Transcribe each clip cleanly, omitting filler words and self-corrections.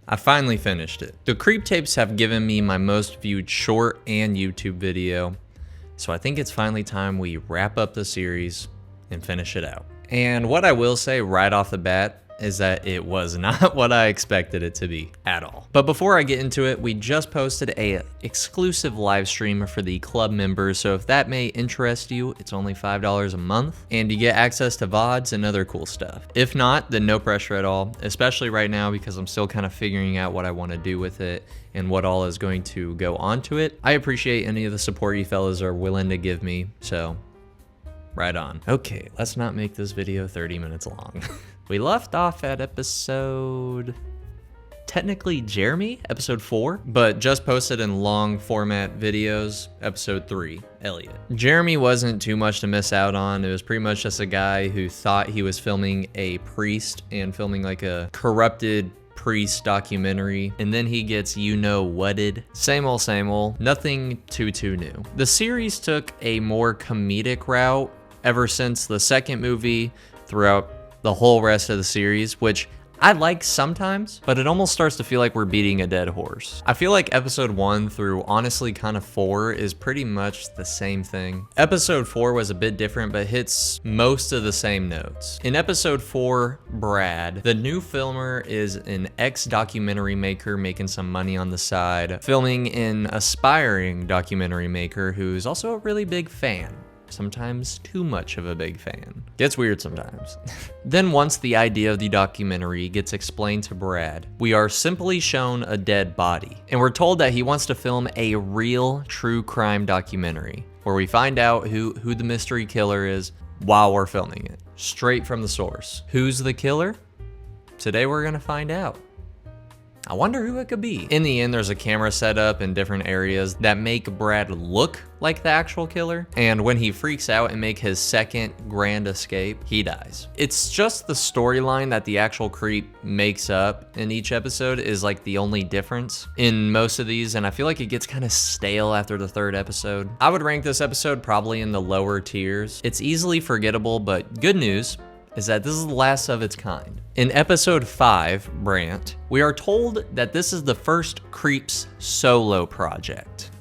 I finally finished it. The Creep Tapes have given me my most viewed short and YouTube video, so I think it's finally time we wrap up the series and finish it out. And what I will say right off the bat is that it was not what I expected it to be at all. But before I get into it, we just posted a exclusive live stream for the club members, so if that may interest you, it's only $5 a month, and you get access to VODs and other cool stuff. If not, then no pressure at all, especially right now because I'm still kind of figuring out what I want to do with it and what all is going to go onto it. I appreciate any of the support you fellas are willing to give me, so right on. Okay, let's not make this video 30 minutes long. We left off at episode, technically Jeremy, episode 4, but just posted in long format videos, episode 3, Elliot. Jeremy wasn't too much to miss out on. It was pretty much just a guy who thought he was filming a priest and filming like a corrupted priest documentary, and then he gets you-know-whatted. Same old, nothing too new. The series took a more comedic route ever since the second movie throughout the whole rest of the series, which I like sometimes, but it almost starts to feel like we're beating a dead horse. I feel like episode 1 through honestly kind of 4 is pretty much the same thing. Episode 4 was a bit different, but hits most of the same notes. In episode 4, Brad, the new filmer, is an ex-documentary maker making some money on the side, filming an aspiring documentary maker who's also a really big fan. Sometimes too much of a big fan. Gets weird sometimes. Then once the idea of the documentary gets explained to Brad, we are simply shown a dead body, and we're told that he wants to film a real true crime documentary where we find out who the mystery killer is while we're filming it. Straight from the source. Who's the killer? Today we're gonna find out. I wonder who it could be. In the end, there's a camera set up in different areas that make Brad look like the actual killer. And when he freaks out and make his second grand escape, he dies. It's just the storyline that the actual creep makes up in each episode is like the only difference in most of these. And I feel like it gets kind of stale after the third episode. I would rank this episode probably in the lower tiers. It's easily forgettable, but good news is that this is the last of its kind. In episode 5, Brant, we are told that this is the first Creeps solo project,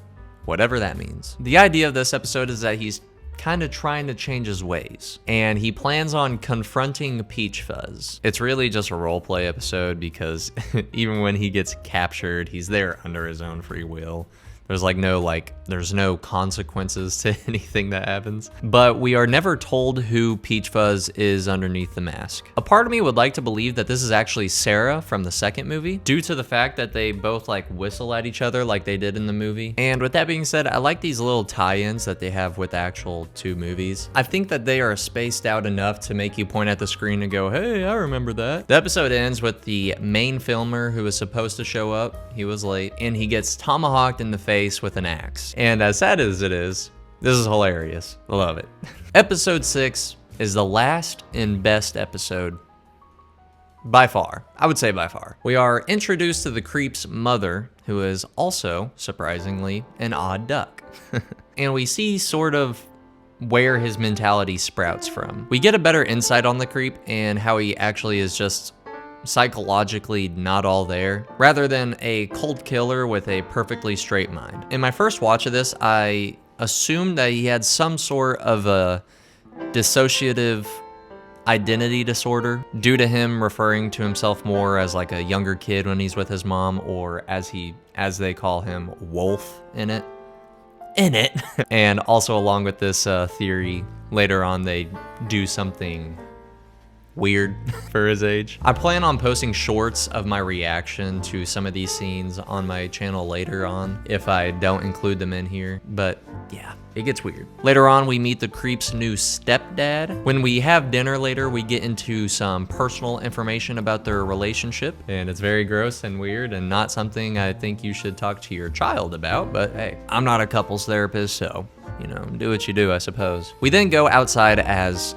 whatever that means. The idea of this episode is that he's kind of trying to change his ways, and he plans on confronting Peach Fuzz. It's really just a roleplay episode because even when he gets captured, he's there under his own free will. There's no consequences to anything that happens. But we are never told who Peach Fuzz is underneath the mask. A part of me would like to believe that this is actually Sarah from the second movie, due to the fact that they both like whistle at each other like they did in the movie. And with that being said, I like these little tie-ins that they have with the actual 2 movies. I think that they are spaced out enough to make you point at the screen and go, hey, I remember that. The episode ends with the main filmer who was supposed to show up. He was late, and he gets tomahawked in the face with an axe. And as sad as it is, this is hilarious. I love it. Episode 6 is the last and best episode by far. I would say by far. We are introduced to the creep's mother, who is also, surprisingly, an odd duck. And we see sort of where his mentality sprouts from. We get a better insight on the creep and how he actually is just psychologically not all there, rather than a cold killer with a perfectly straight mind. In my first watch of this, I assumed that he had some sort of a dissociative identity disorder due to him referring to himself more as like a younger kid when he's with his mom, or as they call him, Wolf in it. And also along with this theory, later on they do something weird for his age. I plan on posting shorts of my reaction to some of these scenes on my channel later on if I don't include them in here, but yeah, it gets weird. Later on, we meet the creep's new stepdad. When we have dinner later, we get into some personal information about their relationship, and it's very gross and weird and not something I think you should talk to your child about, but hey, I'm not a couples therapist, so, you know, do what you do, I suppose. We then go outside as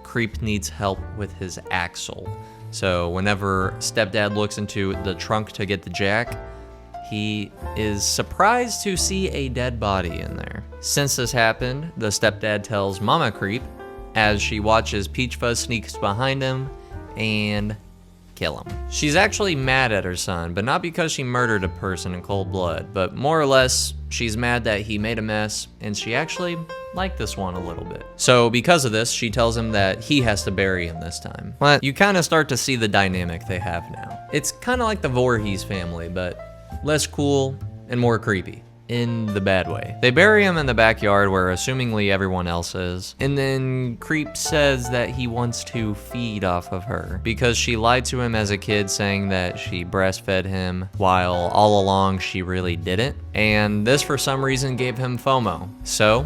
Creep needs help with his axle. So whenever stepdad looks into the trunk to get the jack, he is surprised to see a dead body in there. Since this happened, the stepdad tells Mama Creep as she watches Peach Fuzz sneaks behind him and kill him. She's actually mad at her son, but not because she murdered a person in cold blood, but more or less, she's mad that he made a mess, and she actually liked this one a little bit. So because of this, she tells him that he has to bury him this time. But you kind of start to see the dynamic they have now. It's kind of like the Voorhees family, but less cool and more creepy. In the bad way. They bury him in the backyard where assumingly everyone else is. And then Creep says that he wants to feed off of her because she lied to him as a kid saying that she breastfed him while all along she really didn't. And this for some reason gave him FOMO. So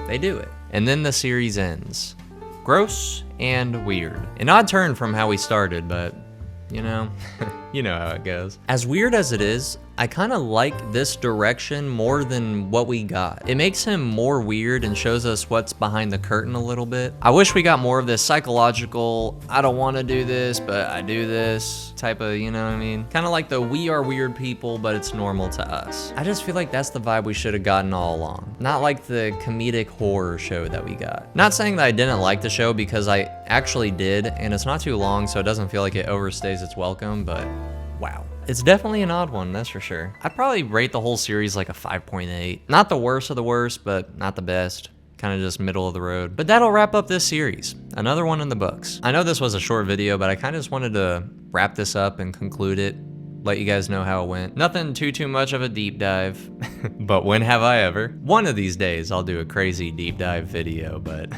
they do it. And then the series ends. Gross and weird. An odd turn from how we started, but you know, you know how it goes. As weird as it is, I kind of like this direction more than what we got. It makes him more weird and shows us what's behind the curtain a little bit. I wish we got more of this psychological, I don't want to do this, but I do this type of, you know what I mean? Kind of like the we are weird people, but it's normal to us. I just feel like that's the vibe we should have gotten all along. Not like the comedic horror show that we got. Not saying that I didn't like the show because I actually did, and it's not too long, so it doesn't feel like it overstays its welcome, but wow. It's definitely an odd one, that's for sure. I'd probably rate the whole series like a 5.8. Not the worst of the worst, but not the best. Kind of just middle of the road. But that'll wrap up this series. Another one in the books. I know this was a short video, but I kind of just wanted to wrap this up and conclude it. Let you guys know how it went. Nothing too much of a deep dive, but when have I ever? One of these days I'll do a crazy deep dive video, but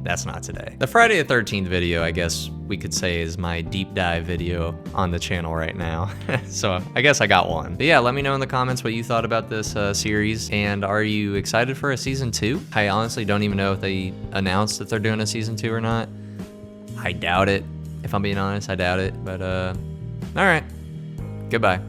that's not today. The Friday the 13th video, I guess we could say, is my deep dive video on the channel right now. So I guess I got one. But yeah, let me know in the comments what you thought about this series, and are you excited for a season 2? I honestly don't even know if they announced that they're doing a season 2 or not. I doubt it. If I'm being honest, I doubt it, but all right. Goodbye.